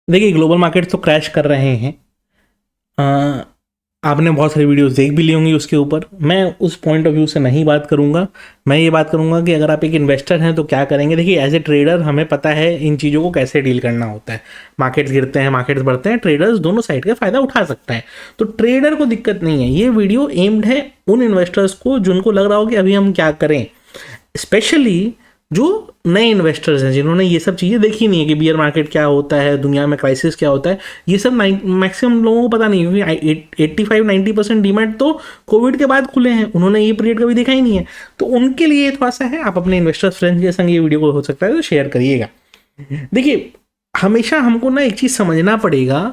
देखिए, global market तो crash कर रहे हैं। आपने बहुत सारी वीडियोस देख भी ली होंगी उसके ऊपर। मैं उस पॉइंट ऑफ व्यू से नहीं बात करूंगा। मैं ये बात करूंगा कि अगर आप एक इन्वेस्टर हैं तो क्या करेंगे। देखिए, एज ए ट्रेडर हमें पता है इन चीज़ों को कैसे डील करना होता है। मार्केट्स गिरते हैं, मार्केट्स बढ़ते हैं, ट्रेडर्स दोनों साइड का फ़ायदा उठा सकता है। तो ट्रेडर को दिक्कत नहीं है। ये वीडियो एम्ड है उन इन्वेस्टर्स को जिनको लग रहा हो कि अभी हम क्या करें, स्पेशली जो नए इन्वेस्टर्स हैं जिन्होंने ये सब चीज़ें देखी नहीं है कि बियर मार्केट क्या होता है, दुनिया में क्राइसिस क्या होता है। ये सब मैक्सिमम लोगों को पता नहीं है, क्योंकि 85-90% डीमैट तो कोविड के बाद खुले हैं। उन्होंने ये पीरियड कभी देखा ही नहीं है। तो उनके लिए थोड़ा सा है, आप अपने इन्वेस्टर फ्रेंड्स के संग ये वीडियो को हो सकता है तो शेयर करिएगा। देखिए, हमेशा हमको ना एक चीज़ समझना पड़ेगा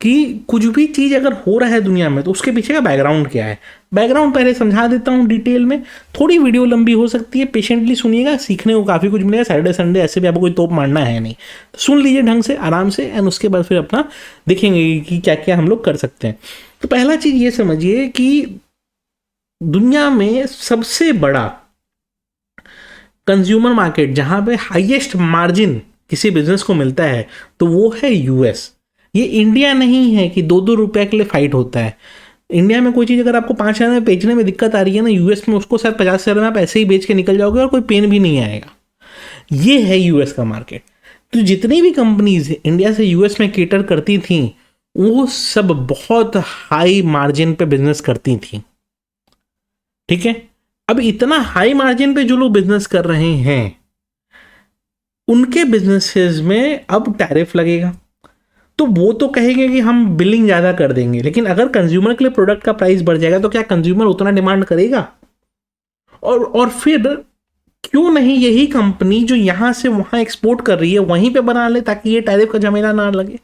कि कुछ भी चीज़ अगर हो रहा है दुनिया में तो उसके पीछे का बैकग्राउंड क्या है। बैकग्राउंड पहले समझा देता हूँ डिटेल में। थोड़ी वीडियो लंबी हो सकती है, पेशेंटली सुनिएगा, सीखने को काफ़ी कुछ मिलेगा। सैटरडे संडे ऐसे भी आपको कोई तोप मारना है नहीं, तो सुन लीजिए ढंग से, आराम से, एंड उसके बाद फिर अपना देखेंगे कि क्या क्या हम लोग कर सकते हैं। तो पहला चीज़ ये समझिए कि दुनिया में सबसे बड़ा कंज्यूमर मार्केट जहाँ पे हाईएस्ट मार्जिन किसी बिजनेस को मिलता है तो वो है यूएस। ये इंडिया नहीं है कि 2-2 रुपए के लिए फाइट होता है। इंडिया में कोई चीज़ अगर आपको 5,000 में बेचने में दिक्कत आ रही है ना, यूएस में उसको शायद 50,000 में आप ऐसे ही बेच के निकल जाओगे और कोई पेन भी नहीं आएगा। ये है यूएस का मार्केट। तो जितनी भी कंपनीज इंडिया से यूएस में केटर करती थी वो सब बहुत हाई मार्जिन पे बिजनेस करती थी। ठीक है, अब इतना हाई मार्जिन पे जो लोग बिजनेस कर रहे हैं उनके बिजनेसेस में अब टैरिफ लगेगा, तो वो तो कहेंगे कि हम बिलिंग ज़्यादा कर देंगे। लेकिन अगर कंज्यूमर के लिए प्रोडक्ट का प्राइस बढ़ जाएगा तो क्या कंज्यूमर उतना डिमांड करेगा? और फिर क्यों नहीं यही कंपनी जो यहां से वहां एक्सपोर्ट कर रही है वहीं पे बना ले, ताकि ये टैरिफ का झमेला ना लगे।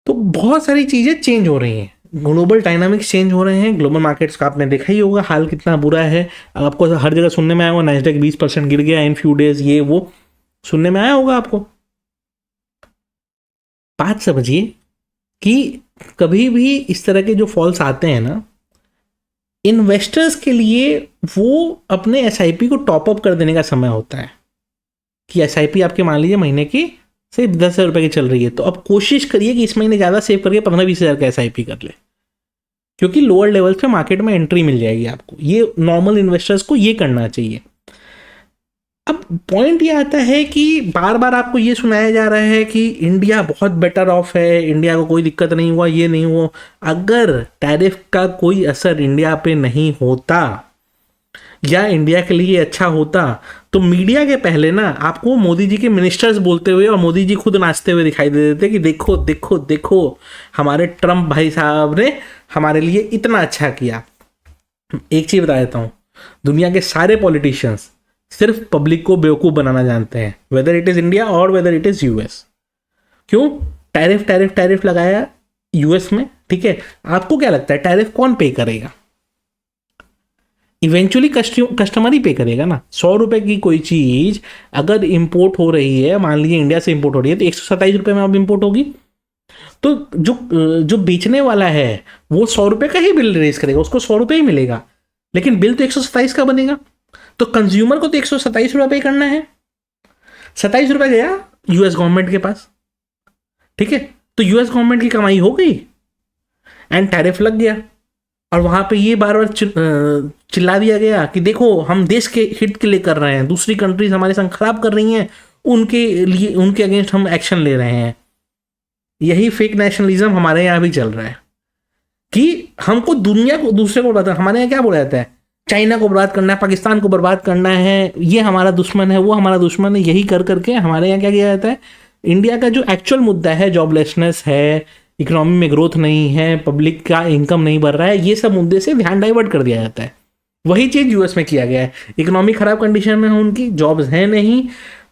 तो बहुत सारी चीज़ें चेंज हो रही हैं, ग्लोबल डायनामिक्स चेंज हो रहे हैं। ग्लोबल मार्केट्स का आपने देखा ही होगा हाल कितना बुरा है। आपको हर जगह सुनने में आया होगा नैस्डैक 20% गिर गया इन फ्यू डेज, ये वो सुनने में आया होगा आपको। बात समझिए कि कभी भी इस तरह के जो फॉल्स आते हैं ना, इन्वेस्टर्स के लिए वो अपने एसआईपी को टॉप अप कर देने का समय होता है। कि एसआईपी आपके मान लीजिए महीने की सिर्फ 10,000 रुपये की चल रही है, तो अब कोशिश करिए कि इस महीने ज़्यादा सेव करके 15-20 हज़ार का एसआईपी कर ले, क्योंकि लोअर लेवल पे मार्केट में एंट्री मिल जाएगी आपको। ये नॉर्मल इन्वेस्टर्स को ये करना चाहिए। अब पॉइंट ये आता है कि बार बार आपको ये सुनाया जा रहा है कि इंडिया बहुत बेटर ऑफ है, इंडिया को कोई दिक्कत नहीं हुआ, ये नहीं हुआ। अगर टैरिफ का कोई असर इंडिया पे नहीं होता या इंडिया के लिए अच्छा होता तो मीडिया के पहले ना आपको मोदी जी के मिनिस्टर्स बोलते हुए और मोदी जी खुद नाचते हुए दिखाई दे देते कि देखो देखो देखो हमारे ट्रम्प भाई साहब ने हमारे लिए इतना अच्छा किया। एक चीज़ बता देता हूँ, दुनिया के सारे पॉलिटिशियंस सिर्फ पब्लिक को बेवकूफ़ बनाना जानते हैं, वेदर इट इज़ इंडिया और वेदर इट इज़ यूएस। क्यों? टैरिफ टैरिफ टैरिफ लगाया यूएस में, ठीक है। आपको क्या लगता है टैरिफ कौन पे करेगा? इवेंचुअली कस्टमर ही पे करेगा ना। 100 रुपए की कोई चीज़ अगर इंपोर्ट हो रही है, मान लीजिए इंडिया से इंपोर्ट हो रही है, तो 127 रुपये में अब इंपोर्ट होगी। तो जो बेचने वाला है वो 100 रुपये का ही बिल रेज करेगा, उसको 100 रुपये ही मिलेगा, लेकिन बिल तो 127 का बनेगा। तो कंज्यूमर को तो 127 रुपये पे करना है। 27 रुपये गया यूएस गवर्नमेंट के पास, ठीक है। तो यूएस गवर्नमेंट की कमाई हो गई एंड टैरिफ लग गया। और वहां पे ये बार बार चिल्ला दिया गया कि देखो हम देश के हित के लिए कर रहे हैं, दूसरी कंट्रीज हमारे संग खराब कर रही हैं, उनके लिए उनके अगेंस्ट हम एक्शन ले रहे हैं। यही फेक नेशनलिज्म हमारे यहाँ भी चल रहा है कि हमको दुनिया को दूसरे को बता, हमारे यहाँ क्या बोला जाता है, चाइना को बर्बाद करना है, पाकिस्तान को बर्बाद करना है, ये हमारा दुश्मन है, वो हमारा दुश्मन है। यही कर करके हमारे यहाँ क्या किया जाता है, इंडिया का जो एक्चुअल मुद्दा है, जॉबलेसनेस है, इकोनॉमी में ग्रोथ नहीं है, पब्लिक का इनकम नहीं बढ़ रहा है, ये सब मुद्दे से ध्यान डाइवर्ट कर दिया जाता है। वही चीज़ यूएस में किया गया है। इकोनॉमी खराब कंडीशन में है, उनकी जॉब्स हैं नहीं,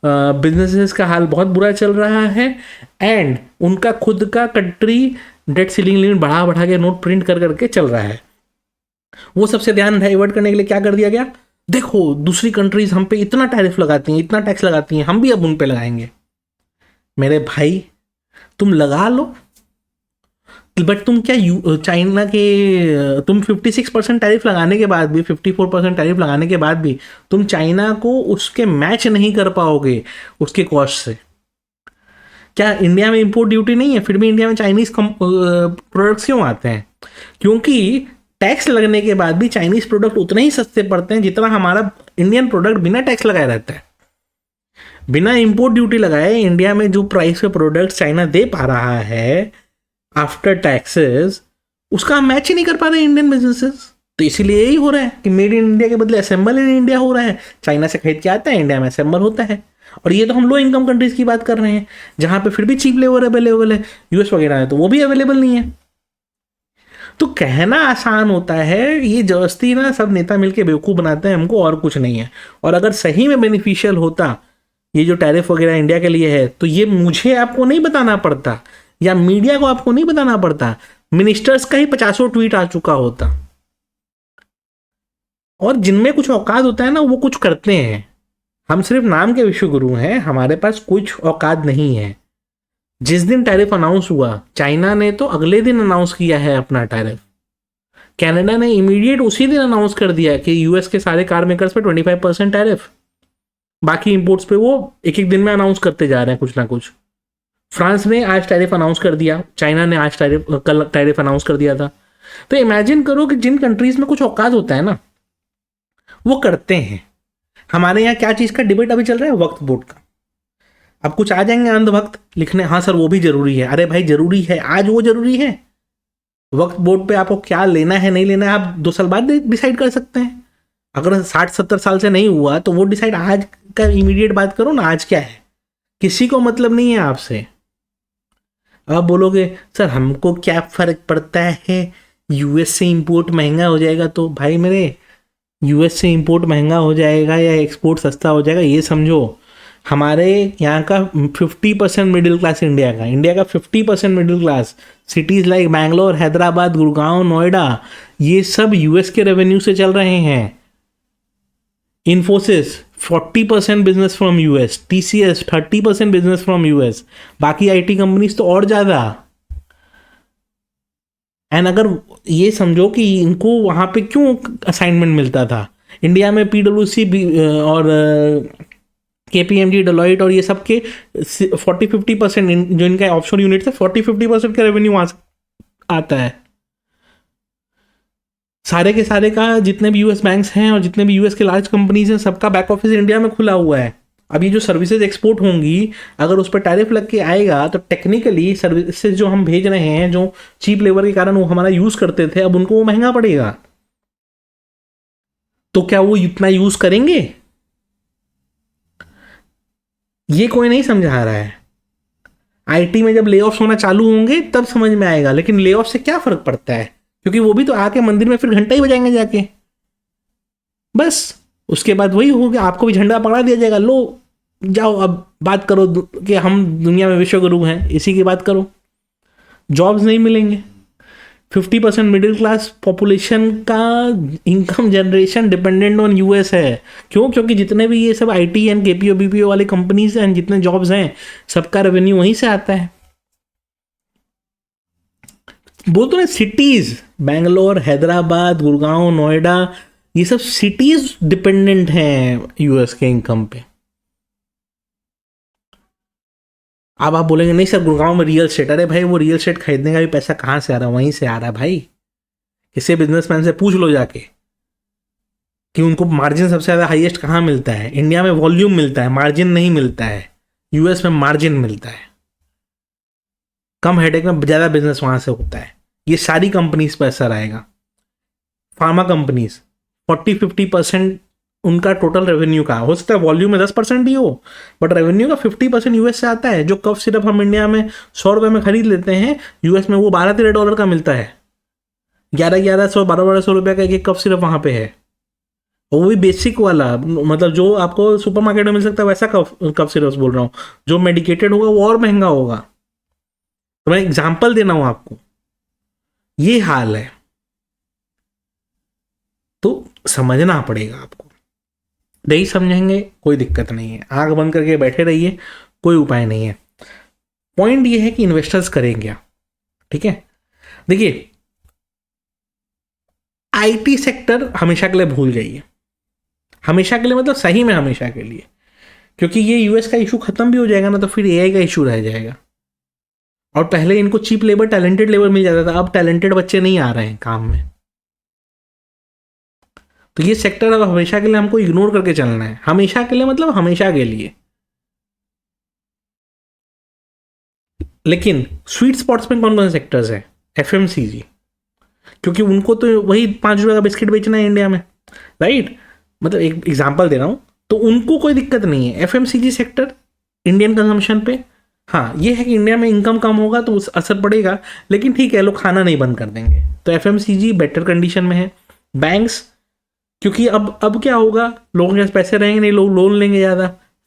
बिजनेसेस का हाल बहुत बुरा चल रहा है, एंड उनका खुद का कंट्री डेट सीलिंग लिमिट बढ़ा बढ़ा के नोट प्रिंट कर करके चल रहा है। वो सबसे ध्यान डाइवर्ट करने के लिए क्या कर दिया गया, देखो दूसरी कंट्रीज हम पे इतना टैरिफ लगाती हैं, इतना टैक्स लगाती हैं, हम भी अब उन पे लगाएंगे। मेरे भाई तुम लगा लो, बट तुम क्या चाइना के तुम 56% टैरिफ लगाने के बाद भी, 54% टैरिफ लगाने के बाद भी तुम चाइना को उसके मैच नहीं कर पाओगे उसके कॉस्ट से। क्या इंडिया में इंपोर्ट ड्यूटी नहीं है, फिर भी इंडिया में चाइनीज प्रोडक्ट्स क्यों आते हैं? क्योंकि टैक्स लगने के बाद भी चाइनीज प्रोडक्ट उतने ही सस्ते पड़ते हैं जितना हमारा इंडियन प्रोडक्ट बिना टैक्स लगाए रहता है। बिना इंपोर्ट ड्यूटी लगाए इंडिया में जो प्राइस के प्रोडक्ट चाइना दे पा रहा है आफ्टर टैक्सेस, उसका हम मैच ही नहीं कर पा रहे इंडियन बिजनेसेस। तो इसीलिए यही हो रहा है कि मेड इन इंडिया के बदले असेंबल इन इंडिया हो रहा है। चाइना से खरीद के आता है, इंडिया में असेंबल होता है। और ये तो हम लो इनकम कंट्रीज की बात कर रहे हैं, जहां पे फिर भी चीप लेबर अवेलेबल है। यूएस वगैरह है तो वो भी अवेलेबल नहीं है। तो कहना आसान होता है, ये जबरदस्ती ना सब नेता मिलके बेवकूफ़ बनाते हैं हमको, और कुछ नहीं है। और अगर सही में बेनिफिशियल होता ये जो टैरिफ वगैरह इंडिया के लिए है, तो ये मुझे आपको नहीं बताना पड़ता, या मीडिया को आपको नहीं बताना पड़ता, मिनिस्टर्स का ही 50 ट्वीट आ चुका होता। और जिनमें कुछ औकात होता है ना, वो कुछ करते हैं। हम सिर्फ नाम के विश्व गुरु हैं, हमारे पास कुछ औकात नहीं है। जिस दिन टैरिफ अनाउंस हुआ, चाइना ने तो अगले दिन अनाउंस किया है अपना टैरिफ। कनाडा ने इमीडिएट उसी दिन अनाउंस कर दिया कि यूएस के सारे कार मेकर्स पे 25% टैरिफ। बाकी इंपोर्ट्स पे वो एक एक दिन में अनाउंस करते जा रहे हैं कुछ ना कुछ। फ्रांस ने आज टैरिफ अनाउंस कर दिया, चाइना ने आज कल टैरिफ अनाउंस कर दिया था। तो इमेजिन करो कि जिन कंट्रीज में कुछ औकात होता है ना, वो करते हैं। हमारे यहाँ क्या चीज़ का डिबेट अभी चल रहा है? वक्फ बोर्ड का। अब कुछ आ जाएंगे अंधभक्त लिखने, हाँ सर वो भी जरूरी है। अरे भाई जरूरी है, आज वो जरूरी है। वक्फ बोर्ड पे आपको क्या लेना है नहीं लेना है आप 2 साल बाद डिसाइड कर सकते हैं। अगर 60-70 साल से नहीं हुआ तो वो डिसाइड आज का इमीडिएट बात करो ना, आज क्या है, किसी को मतलब नहीं है आपसे। अब बोलोगे सर हमको क्या फर्क पड़ता है, यूएस से इंपोर्ट महंगा हो जाएगा। तो भाई मेरे, यूएस से इंपोर्ट महंगा हो जाएगा या एक्सपोर्ट सस्ता हो जाएगा, ये समझो हमारे यहाँ का 50% मिडिल क्लास इंडिया का 50% middle class, cities like Bangalore, Hyderabad, Gurgaon, Noida, ये सब यूएस के रेवेन्यू से चल रहे हैं। Infosys 40% business from US, TCS 30% business from US, बाकी आईटी कंपनीज तो और ज़्यादा। एंड अगर ये समझो कि इनको वहाँ पे क्यों असाइनमेंट मिलता था, इंडिया में पीडब्ल्यूसी और केपीएमजी, डेलॉइट और ये सब के 40-50% जो इनका ऑफशोर यूनिट है, 40-50% का रेवेन्यू वहाँ से आता है। सारे के सारे का जितने भी यूएस बैंक्स हैं और जितने भी यूएस के लार्ज कंपनीज हैं, सबका बैक ऑफिस इंडिया में खुला हुआ है। अब ये जो सर्विसेज एक्सपोर्ट होंगी, अगर उस पर टैरिफ लग के आएगा तो टेक्निकली सर्विसेज जो हम भेज रहे हैं, जो चीप लेबर के कारण वो हमारा यूज करते थे, अब उनको वो महंगा पड़ेगा। तो क्या वो इतना यूज करेंगे? ये कोई नहीं समझा रहा है। आईटी में जब ले ऑफ्स होना चालू होंगे तब समझ में आएगा, लेकिन ले ऑफ से क्या फर्क पड़ता है, क्योंकि वो भी तो आके मंदिर में फिर घंटा ही बजाएंगे जाके, बस। उसके बाद वही हो गया, आपको भी झंडा पकड़ा दिया जाएगा, लो जाओ अब बात करो कि हम दुनिया में विश्व गुरु हैं, इसी की बात करो। जॉब्स नहीं मिलेंगे। 50% मिडिल क्लास पॉपुलेशन का income generation dependent on US है। क्यों? क्योंकि जितने भी ये सब आईटी एंड केपीओ बीपीओ वाले कंपनीज हैं, जितने जॉब्स हैं, सबका रेवेन्यू वहीं से आता है। बोलते ना सिटीज, बैंगलोर, हैदराबाद, गुड़गांव, नोएडा, ये सब सिटीज डिपेंडेंट हैं यूएस के इनकम पे। अब आप बोलेंगे नहीं सर गुड़गांव में रियल एस्टेट, अरे भाई वो रियल एस्टेट खरीदने का भी पैसा कहाँ से आ रहा है? वहीं से आ रहा है भाई। किसी बिजनेसमैन से पूछ लो जाके कि उनको मार्जिन सबसे ज़्यादा हाईएस्ट कहाँ मिलता है। इंडिया में वॉल्यूम मिलता है, मार्जिन नहीं मिलता है। यूएस में मार्जिन मिलता है, कम हेडेक में ज़्यादा बिजनेस वहाँ से होता है। ये सारी कंपनीज पर असर आएगा। फार्मा कंपनीज 40-50% उनका टोटल रेवेन्यू का हो सकता है, वॉल्यूम में 10% ही हो, बट रेवेन्यू का 50% यूएस से आता है। जो कफ सिरप हम इंडिया में 100 रुपये में खरीद लेते हैं, यूएस में वो $12-13 का मिलता है। 1100 1200 रुपये का एक कप सिरप वहाँ पे है, और वो भी बेसिक वाला, मतलब जो आपको सुपरमार्केट में मिल सकता है वैसा कप सिरप बोल रहा हूँ। जो मेडिकेटेड होगा वो और महंगा होगा। तो मैं एग्जाम्पल देना हूँ आपको, ये हाल है। तो समझना पड़ेगा आपको। नहीं समझेंगे कोई दिक्कत नहीं है, आंख बंद करके बैठे रहिए, कोई उपाय नहीं है। पॉइंट ये है कि इन्वेस्टर्स करें क्या, ठीक है। देखिए आईटी सेक्टर हमेशा के लिए भूल जाइए, हमेशा के लिए मतलब सही में हमेशा के लिए, क्योंकि ये यूएस का इशू खत्म भी हो जाएगा ना तो फिर एआई का इशू रह जाएगा। और पहले इनको चीप लेबर, टैलेंटेड लेबर मिल जाता था, अब टैलेंटेड बच्चे नहीं आ रहे हैं काम में। तो ये सेक्टर अब हमेशा के लिए हमको इग्नोर करके चलना है, हमेशा के लिए मतलब हमेशा के लिए। लेकिन स्वीट स्पॉट्स में कौन कौन से सेक्टर्स है? एफएमसीजी, क्योंकि उनको तो वही 5 रुपये का बिस्किट बेचना है इंडिया में, राइट? मतलब एक एग्जांपल दे रहा हूँ, तो उनको कोई दिक्कत नहीं है एफएमसीजी सेक्टर इंडियन कंजम्पशन पे। हाँ, ये है कि इंडिया में इनकम कम होगा तो उस असर पड़ेगा, लेकिन ठीक है, लोग खाना नहीं बंद कर देंगे, तो एफएमसीजी बेटर कंडीशन में है। बैंक्स, क्योंकि अब क्या होगा, लोगों के पास पैसे रहेंगे नहीं, लोग लोन लेंगे,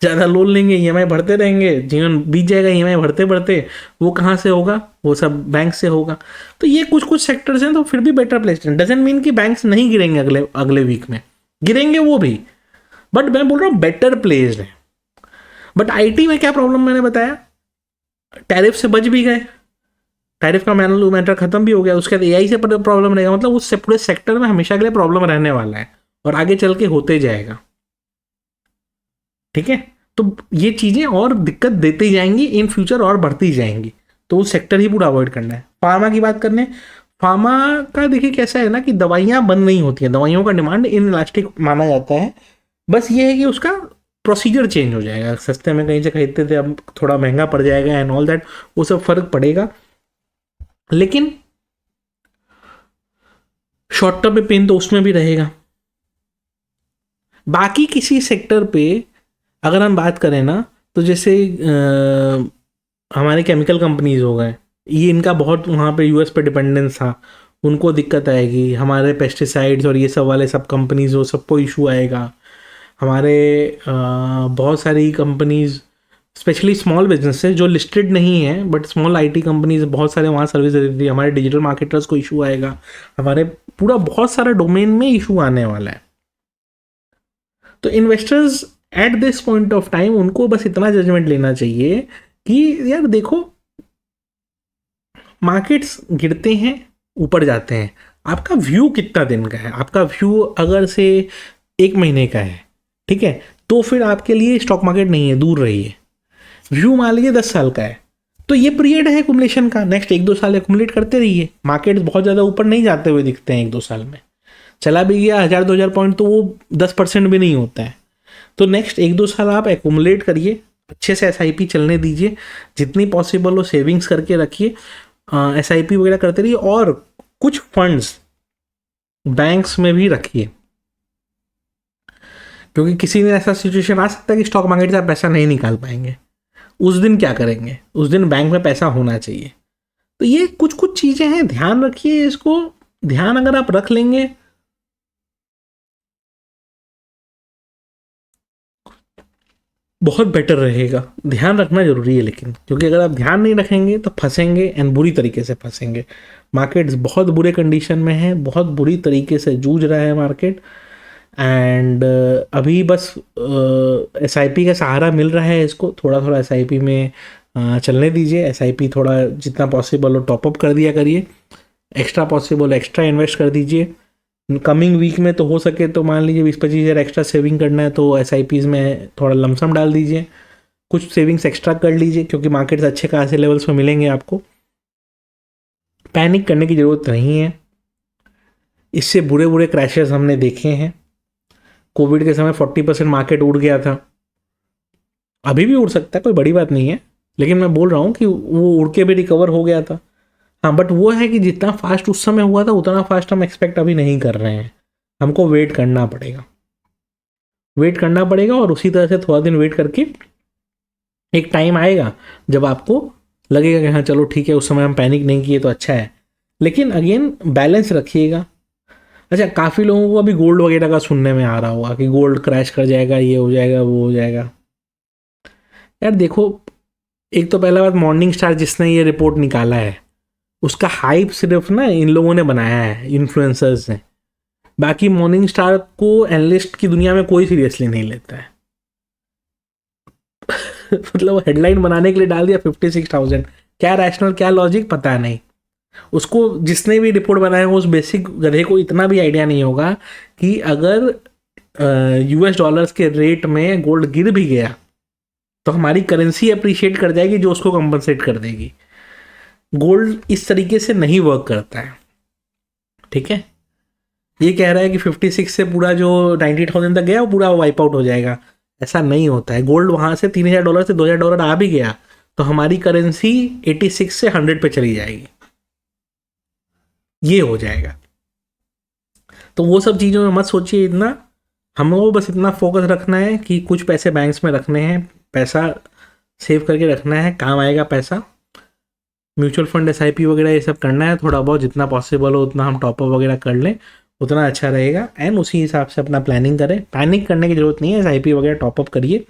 ज़्यादा लोन लेंगे, ईएमआई भरते रहेंगे, जीवन बीत जाएगा ईएमआई भरते भरते। वो कहाँ से होगा? वो सब बैंक से होगा। तो ये कुछ कुछ सेक्टर्स हैं तो फिर भी बेटर प्लेस्ड हैं। डजंट मीन कि बैंक्स नहीं गिरेंगे, अगले अगले वीक में गिरेंगे वो भी, बट मैं बोल रहा हूँ बेटर प्लेस्ड है। बट आईटी में क्या प्रॉब्लम मैंने बताया, टैरिफ से बच भी गए, टैरिफ का मैटर खत्म भी हो गया, उसके बाद एआई से प्रॉब्लम रहेगा, मतलब उस पूरे सेक्टर में हमेशा के लिए प्रॉब्लम रहने वाला है और आगे चल के होते जाएगा। ठीक है, तो ये चीज़ें और दिक्कत देती जाएंगी इन फ्यूचर और बढ़ती जाएंगी, तो वो सेक्टर ही पूरा अवॉइड करना है। फार्मा की बात करने, फार्मा का देखिए कैसा है ना कि दवाइयाँ बंद नहीं होती हैं, दवाइयों का डिमांड इन इलास्टिक माना जाता है, बस ये है कि उसका प्रोसीजर चेंज हो जाएगा, सस्ते में कहीं से खरीदते थे अब थोड़ा महंगा पड़ जाएगा एंड ऑल दैट, वो सब फर्क पड़ेगा। लेकिन शॉर्ट टर्म में पेन तो उसमें भी रहेगा। बाकी किसी सेक्टर पे अगर हम बात करें ना, तो जैसे हमारे केमिकल कंपनीज हो गए, ये इनका बहुत वहाँ पे यूएस पे डिपेंडेंस था, उनको दिक्कत आएगी। हमारे पेस्टिसाइड्स और ये सब वाले सब कंपनीज हो, सबको इशू आएगा। हमारे बहुत सारी कंपनीज, स्पेशली स्मॉल बिजनेसेस जो लिस्टेड नहीं है बट स्मॉल आईटी कंपनीज बहुत सारे वहाँ सर्विस देती थी, हमारे डिजिटल मार्केटर्स को इशू आएगा, हमारे पूरा बहुत सारा डोमेन में इशू आने वाला है। तो investors at this point of time उनको बस इतना जजमेंट लेना चाहिए कि यार देखो, मार्केट्स गिरते हैं ऊपर जाते हैं, आपका व्यू कितना दिन का है? आपका व्यू अगर से 1 महीने का है, ठीक है, तो फिर आपके लिए स्टॉक मार्केट नहीं है, दूर रहिए। व्यू मान लीजिए 10 साल का है, तो ये पीरियड है एक्युमुलेशन का, नेक्स्ट 1-2 साल एक्युमुलेट करते रहिए। मार्केट बहुत ज़्यादा ऊपर नहीं जाते हुए दिखते हैं 1-2 साल में, चला भी गया 1000-2000 पॉइंट तो वो 10% भी नहीं होता है। तो नेक्स्ट 1-2 साल आप एक्युमुलेट करिए, अच्छे से एसआईपी चलने दीजिए, जितनी पॉसिबल हो सेविंग्स करके रखिए, एसआईपी वगैरह करते रहिए, और कुछ फंड्स बैंक्स में भी रखिए, क्योंकि किसी दिन ऐसा सिचुएशन आ सकता है कि स्टॉक मार्केट से आप पैसा नहीं निकाल पाएंगे। उस दिन क्या करेंगे? उस दिन बैंक में पैसा होना चाहिए। तो ये कुछ कुछ चीज़ें हैं, ध्यान रखिए, इसको ध्यान अगर आप रख लेंगे बहुत बेटर रहेगा। ध्यान रखना जरूरी है लेकिन, क्योंकि अगर आप ध्यान नहीं रखेंगे तो फंसेंगे, एंड बुरी तरीके से फंसेंगे। मार्केट्स बहुत बुरे कंडीशन में है, बहुत बुरी तरीके से जूझ रहा है मार्केट, एंड अभी बस एसआईपी का सहारा मिल रहा है, इसको थोड़ा थोड़ा एसआईपी में चलने दीजिए। एसआईपी थोड़ा जितना पॉसिबल हो टॉपअप कर दिया करिए, एक्स्ट्रा पॉसिबल एक्स्ट्रा इन्वेस्ट कर दीजिए। कमिंग वीक में तो हो सके तो मान लीजिए 20-25 हज़ार एक्स्ट्रा सेविंग करना है तो एसआईपीज में थोड़ा लमसम डाल दीजिए, कुछ सेविंग्स एक्स्ट्रा कर लीजिए, क्योंकि मार्केट्स अच्छे खासे लेवल्स पे मिलेंगे आपको। पैनिक करने की ज़रूरत नहीं है, इससे बुरे बुरे क्रैशेस हमने देखे हैं। कोविड के समय 40% मार्केट उड़ गया था, अभी भी उड़ सकता है, कोई बड़ी बात नहीं है, लेकिन मैं बोल रहा हूँ कि वो उड़ के भी रिकवर हो गया था। हाँ, बट वो है कि जितना फास्ट उस समय हुआ था उतना फास्ट हम एक्सपेक्ट अभी नहीं कर रहे हैं, हमको वेट करना पड़ेगा, और उसी तरह से थोड़ा दिन वेट करके एक टाइम आएगा जब आपको लगेगा कि हाँ चलो ठीक है, उस समय हम पैनिक नहीं किए तो अच्छा है। लेकिन अगेन बैलेंस रखिएगा। अच्छा, काफ़ी लोगों को अभी गोल्ड वगैरह का सुनने में आ रहा होगा कि गोल्ड क्रैश कर जाएगा, ये हो जाएगा, वो हो जाएगा। यार देखो, एक तो पहला बात, मॉर्निंग स्टार जिसने ये रिपोर्ट निकाला है उसका हाइप सिर्फ ना इन लोगों ने बनाया है, इन्फ्लुएंसर्स ने। बाकी मॉर्निंग स्टार को एनालिस्ट की दुनिया में कोई सीरियसली नहीं लेता है। मतलब हेडलाइन बनाने के लिए डाल दिया 56,000, क्या रैशनल क्या लॉजिक पता नहीं उसको। जिसने भी रिपोर्ट बनाया उस बेसिक गधे को इतना भी आइडिया नहीं होगा कि अगर यूएस डॉलर्स के रेट में गोल्ड गिर भी गया तो हमारी करेंसी अप्रिशिएट कर जाएगी, जो उसको कंपनसेट कर देगी। गोल्ड इस तरीके से नहीं वर्क करता है, ठीक है। ये कह रहा है कि 56 से पूरा जो 90,000 तक गया वो पूरा वाइप आउट हो जाएगा, ऐसा नहीं होता है। गोल्ड वहाँ से $3,000 से $2,000 आ भी गया तो हमारी करेंसी 86 से 100 पे चली जाएगी, ये हो जाएगा। तो वो सब चीज़ों में मत सोचिए इतना, हम लोगों को बस इतना फोकस रखना है कि कुछ पैसे बैंक्स में रखने हैं, पैसा सेव करके रखना है, काम आएगा पैसा। म्यूचुअल फंड SIP वगैरह ये सब करना है, थोड़ा बहुत जितना पॉसिबल हो उतना हम टॉपअप वगैरह कर लें, उतना अच्छा रहेगा। एंड उसी हिसाब से अपना प्लानिंग करें, पैनिक करने की ज़रूरत नहीं है, SIP वगैरह टॉपअप करिए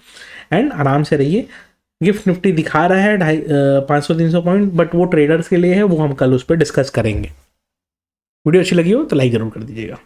एंड आराम से रहिए। गिफ्ट निफ्टी दिखा रहा है 500-300 पॉइंट, बट वो ट्रेडर्स के लिए है, वो हम कल उस पर डिस्कस करेंगे। वीडियो अच्छी लगी हो तो लाइक ज़रूर कर दीजिएगा।